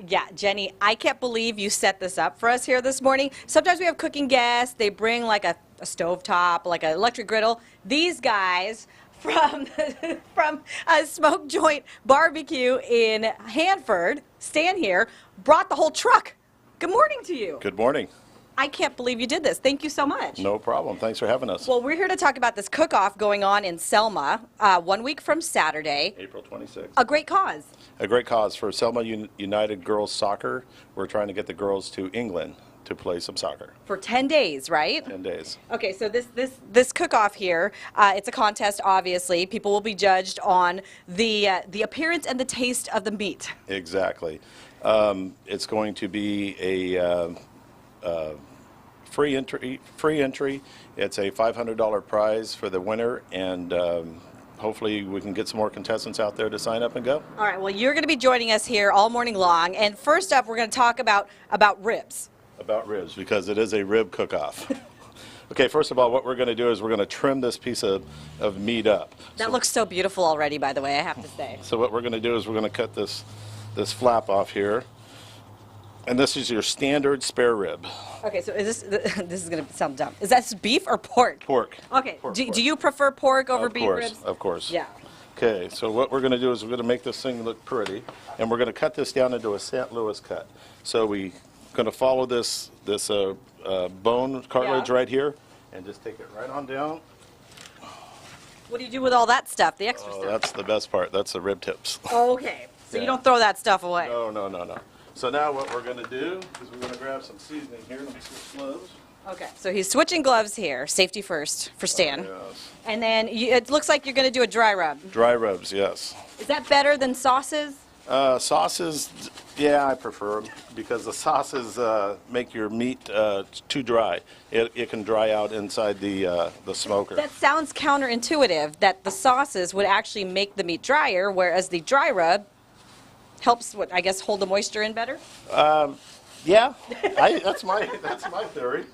Yeah, Jenny, I can't believe you set this up for us here this morning. Sometimes we have cooking guests. They bring like a stovetop, like an electric griddle. These guys from from a Smoke Joint Barbecue in Hanford, Stan here, brought the whole truck. Good morning to you. Good morning. I can't believe you did this. Thank you so much. No problem. Thanks for having us. Well, we're here to talk about this cook-off going on in Selma 1 week from Saturday. April 26th. A great cause. A great cause for Selma United Girls Soccer. We're trying to get the girls to England to play some soccer. For 10 days, right? 10 days. Okay, so this cook-off here, it's a contest, obviously. People will be judged on the appearance and the taste of the meat. Exactly. It's going to be a free entry. It's a $500 prize for the winner, and hopefully we can get some more contestants out there to sign up and go. All right, well, you're going to be joining us here all morning long, and first up, we're going to talk about ribs. About ribs, because it is a rib cook-off. Okay, first of all, what we're going to do is we're going to trim this piece of meat up. That looks so beautiful already, by the way, I have to say. So what we're going to do is we're going to cut this flap off here. And this is your standard spare rib. Okay, so is this is going to sound dumb. Is that beef or pork? Pork. Okay. Pork. Do you prefer pork over beef ribs? Of course. Yeah. Okay, so what we're going to do is we're going to make this thing look pretty, and we're going to cut this down into a St. Louis cut. So we're going to follow this bone cartilage right here, and just take it right on down. What do you do with all that stuff, the extra stuff? That's the best part. That's the rib tips. Oh, okay. So Yeah. you don't throw that stuff away. No. So now what we're going to do is we're going to grab some seasoning here. Let me switch gloves. Okay, so he's switching gloves here. Safety first for Stan. Yes. And then it looks like you're going to do a dry rub. Dry rubs, yes. Is that better than sauces? Sauces, yeah, I prefer them because the sauces make your meat too dry. It can dry out inside the smoker. That sounds counterintuitive, that the sauces would actually make the meat drier, whereas the dry rub helps, I guess, hold the moisture in better? Yeah, that's my theory.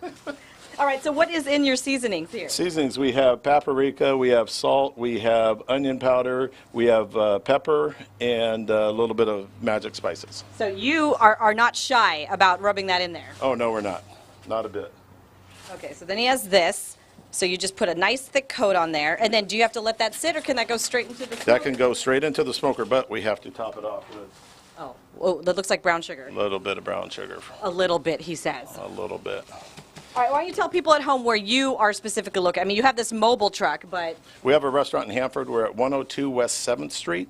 All right, so what is in your seasonings here? Seasonings, we have paprika, we have salt, we have onion powder, we have pepper, and a little bit of magic spices. So you are not shy about rubbing that in there? Oh, no, we're not. Not a bit. Okay, so then he has this. So you just put a nice thick coat on there, and then do you have to let that sit, or can that go straight into the smoker? That can go straight into the smoker, but we have to top it off with Oh, that looks like brown sugar. a little bit of brown sugar. A little bit, he says. A little bit. All right, why don't you tell people at home where you are specifically located? I mean, you have this mobile truck, but... We have a restaurant in Hanford. We're at 102 West 7th Street,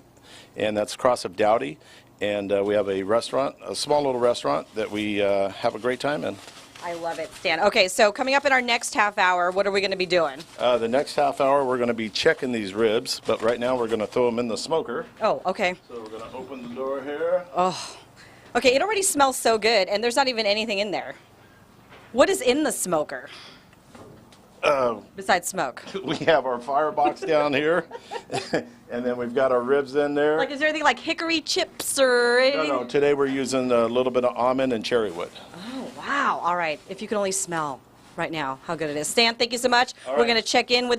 and that's across of Dowdy. And we have a restaurant, a small little restaurant that we have a great time in. I love it, Stan. Okay, so coming up in our next half hour, what are we going to be doing? The next half hour, we're going to be checking these ribs, but right now we're going to throw them in the smoker. Oh, okay. So we're going to open the door here. Oh, okay, it already smells so good, and there's not even anything in there. What is in the smoker? Besides smoke. We have our firebox down here, and then we've got our ribs in there. Like, is there anything like hickory chips or anything? No, today we're using a little bit of almond and cherry wood. Oh, wow. All right. If you can only smell right now how good it is. Stan, thank you so much. All We're right. going to check in with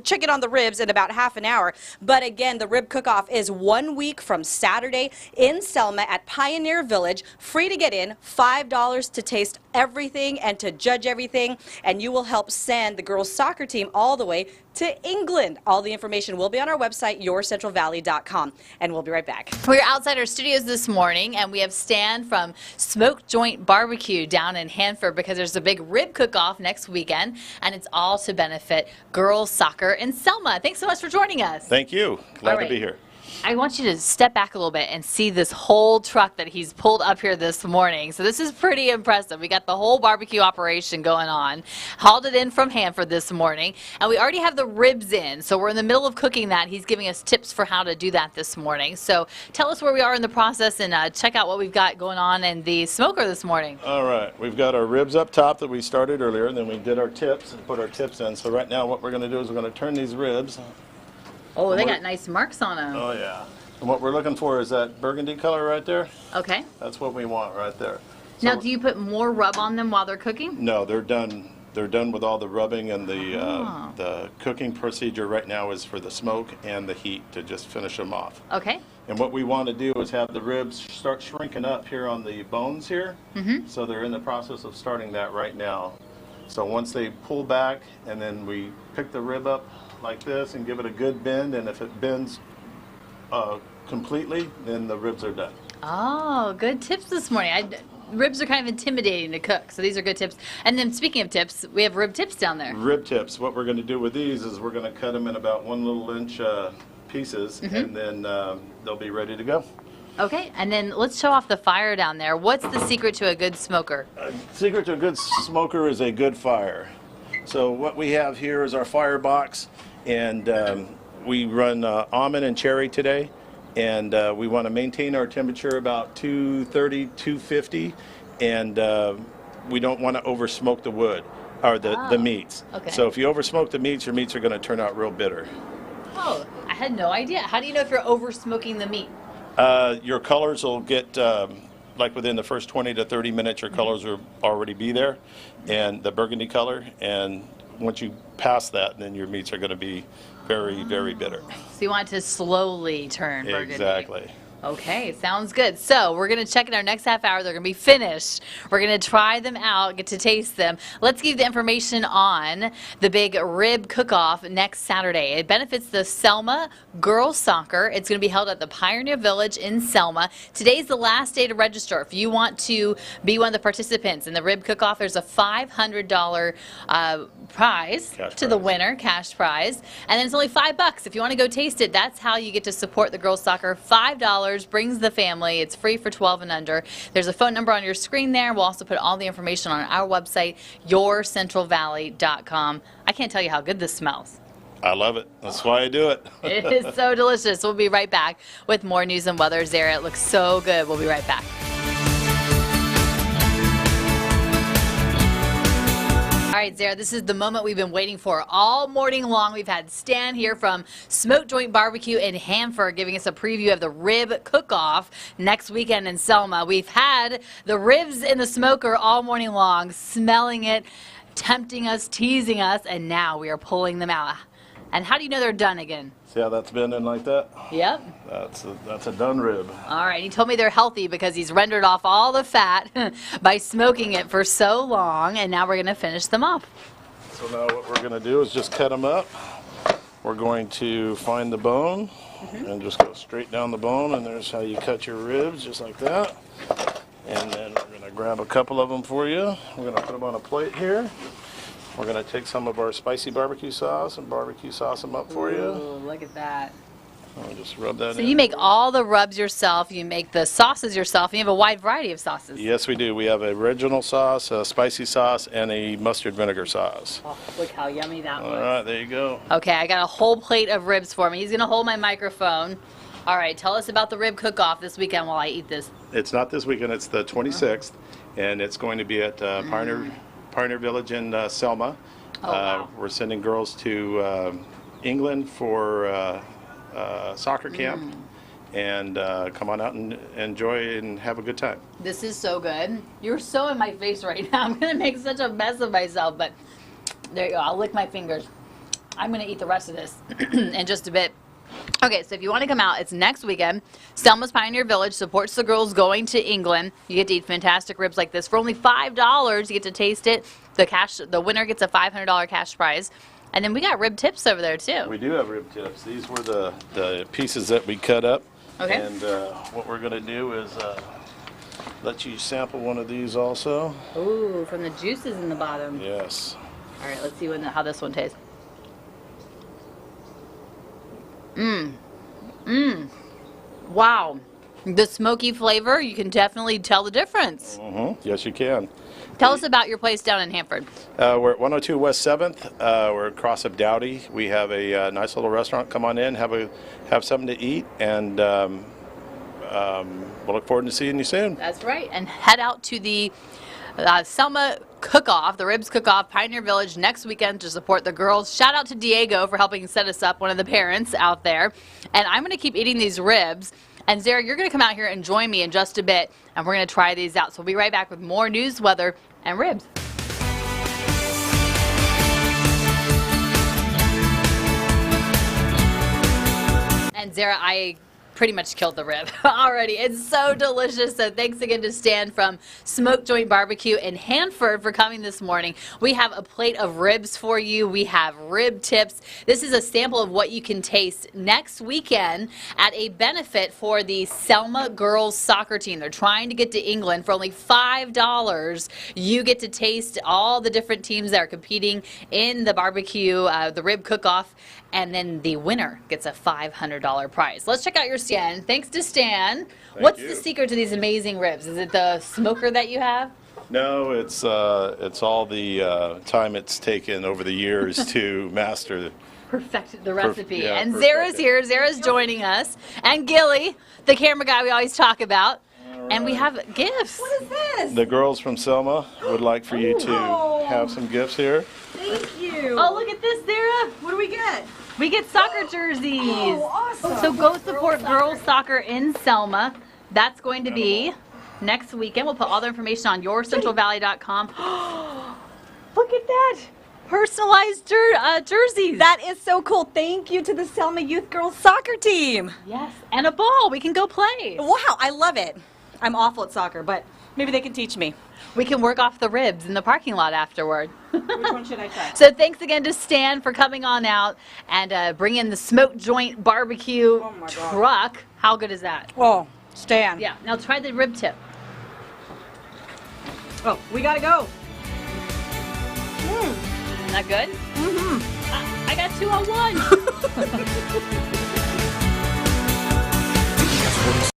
check in on the ribs in about half an hour. But again, the rib cook-off is 1 week from Saturday in Selma at Pioneer Village. Free to get in, $5 to taste everything and to judge everything. And you will help send the girls' soccer team all the way to England. All the information will be on our website, yourcentralvalley.com. And we'll be right back. We're outside our studios this morning, and we have Stan from Smoke Joint Barbecue down in Hanford because there's a big rib cook-off next weekend, and it's all to benefit girls soccer in Selma. Thanks so much for joining us. Thank you. Glad All to right. be here. I want you to step back a little bit and see this whole truck that he's pulled up here this morning. So this is pretty impressive. We got the whole barbecue operation going on. Hauled it in from Hanford this morning. And we already have the ribs in. So we're in the middle of cooking that. He's giving us tips for how to do that this morning. So tell us where we are in the process and check out what we've got going on in the smoker this morning. All right, we've got our ribs up top that we started earlier, and then we did our tips and put our tips in. So right now what we're going to do is we're going to turn these ribs. Oh, they got nice marks on them. Oh, yeah. And what we're looking for is that burgundy color right there. Okay. That's what we want right there. Now, So- do you put more rub on them while they're cooking? No, they're done. They're done with all the rubbing, and the cooking procedure right now is for the smoke and the heat to just finish them off. Okay. And what we want to do is have the ribs start shrinking up here on the bones here. So they're in the process of starting that right now. So once they pull back, and then we pick the rib up like this and give it a good bend, and if it bends completely, then the ribs are done. Oh, good tips this morning. Ribs are kind of intimidating to cook, so these are good tips. And then speaking of tips, we have rib tips down there. Rib tips. What we're going to do with these is we're going to cut them in about 1 little inch pieces, and then they'll be ready to go. Okay, and then let's show off the fire down there. What's the secret to a good smoker? Secret to a good smoker is a good fire. So what we have here is our fire box, and we run almond and cherry today, and we want to maintain our temperature about 230, 250, and we don't want to over smoke the wood or the meats. Okay. So if you over smoke the meats, your meats are going to turn out real bitter. Oh, I had no idea. How do you know if you're over smoking the meat? Your colors will get, like within the first 20 to 30 minutes, your colors will already be there, and the burgundy color, and once you pass that, then your meats are going to be very, very bitter. So you want it to slowly turn burgundy. Exactly. Okay, sounds good. So we're going to check in our next half hour. They're going to be finished. We're going to try them out, get to taste them. Let's give you the information on the big rib cook-off next Saturday. It benefits the Selma girls soccer. It's going to be held at the Pioneer Village in Selma. Today's the last day to register. If you want to be one of the participants in the rib cook-off, there's a $500 prize to the winner, cash prize. And then it's only $5 if you want to go taste it. That's how you get to support the girls soccer. $5 brings the family. It's free for 12 and under. There's a phone number on your screen there. We'll also put all the information on our website, yourcentralvalley.com. I can't tell you how good this smells. I love it. That's why I do it. It is so delicious. We'll be right back with more news and weather. Zara, it looks so good. We'll be right back. All right, Zara, this is the moment we've been waiting for all morning long. We've had Stan here from Smoke Joint Barbecue in Hanford giving us a preview of the rib cook-off next weekend in Selma. We've had the ribs in the smoker all morning long, smelling it, tempting us, teasing us, and now we are pulling them out. And how do you know they're done again? See how that's been in like that? Yep. That's a done rib. All right, he told me they're healthy because he's rendered off all the fat by smoking it for so long, and now we're going to finish them off. So now what we're going to do is just cut them up. We're going to find the bone and just go straight down the bone, and there's how you cut your ribs, just like that. And then we're going to grab a couple of them for you. We're going to put them on a plate here. We're going to take some of our spicy barbecue sauce and barbecue sauce them up for you. Ooh, look at that. I'll just rub that in. So you make all the rubs yourself, you make the sauces yourself, and you have a wide variety of sauces. Yes, we do. We have an original sauce, a spicy sauce, and a mustard vinegar sauce. Oh, look how yummy that All was. right, there you go. Okay, I got a whole plate of ribs for me. He's going to hold my microphone. All right, tell us about the rib cook-off this weekend while I eat this. It's not this weekend. It's the 26th, and it's going to be at Pioneer Village in Selma. Oh, wow. We're sending girls to England for soccer camp, and come on out and enjoy and have a good time. This is so good. You're so in my face right now. I'm going to make such a mess of myself, but there you go. I'll lick my fingers. I'm going to eat the rest of this in just a bit. Okay, so if you want to come out, it's next weekend. Selma's Pioneer Village supports the girls going to England. You get to eat fantastic ribs like this for only $5. You get to taste it. The winner gets a $500 cash prize. And then we got rib tips over there too. We do have rib tips. These were the pieces that we cut up. Okay. And what we're going to do is let you sample one of these also. Ooh, from the juices in the bottom. Yes. All right, let's see how this one tastes. Wow. The smoky flavor, you can definitely tell the difference. Yes, you can. Tell us about your place down in Hanford. We're at 102 West 7th. We're across of Dowdy. We have a nice little restaurant. Come on in, have something to eat, and we'll look forward to seeing you soon. That's right. And head out to the Selma Cook-Off, the Ribs Cook-Off, Pioneer Village next weekend to support the girls. Shout out to Diego for helping set us up, one of the parents out there. And I'm going to keep eating these ribs. And Zara, you're going to come out here and join me in just a bit, and we're going to try these out. So we'll be right back with more news, weather, and ribs. And Zara, I pretty much killed the rib already. It's so delicious. So thanks again to Stan from Smoke Joint Barbecue in Hanford for coming this morning. We have a plate of ribs for you. We have rib tips. This is a sample of what you can taste next weekend at a benefit for the Selma girls soccer team. They're trying to get to England for only $5. You get to taste all the different teams that are competing in the barbecue, the rib cook-off, and then the winner gets a $500 prize. Let's check out your Stan. Thanks to Stan. What's the secret to these amazing ribs? Is it the smoker that you have? No, it's all the time it's taken over the years to master. Perfect the recipe. Yeah, and perfect Zara's here. Zara's joining us. And Gilly, the camera guy we always talk about. And we have gifts. What is this? The girls from Selma would like for you to have some gifts here. Thank you. Oh, look at this, Zara. What do we get? We get soccer jerseys. Oh, awesome. So go support girls soccer in Selma. That's going to be next weekend. We'll put all the information on yourcentralvalley.com. Look at that. Personalized jerseys. That is so cool. Thank you to the Selma Youth Girls Soccer Team. Yes, and a ball. We can go play. Wow, I love it. I'm awful at soccer, but maybe they can teach me. We can work off the ribs in the parking lot afterward. Which one should I try? So thanks again to Stan for coming on out and bringing the Smoke Joint Barbecue my God. truck. How good is that? Oh, Stan. Yeah, now try the rib tip. Oh, we gotta go. Isn't that good? Mm-hmm. I got 2 on 1.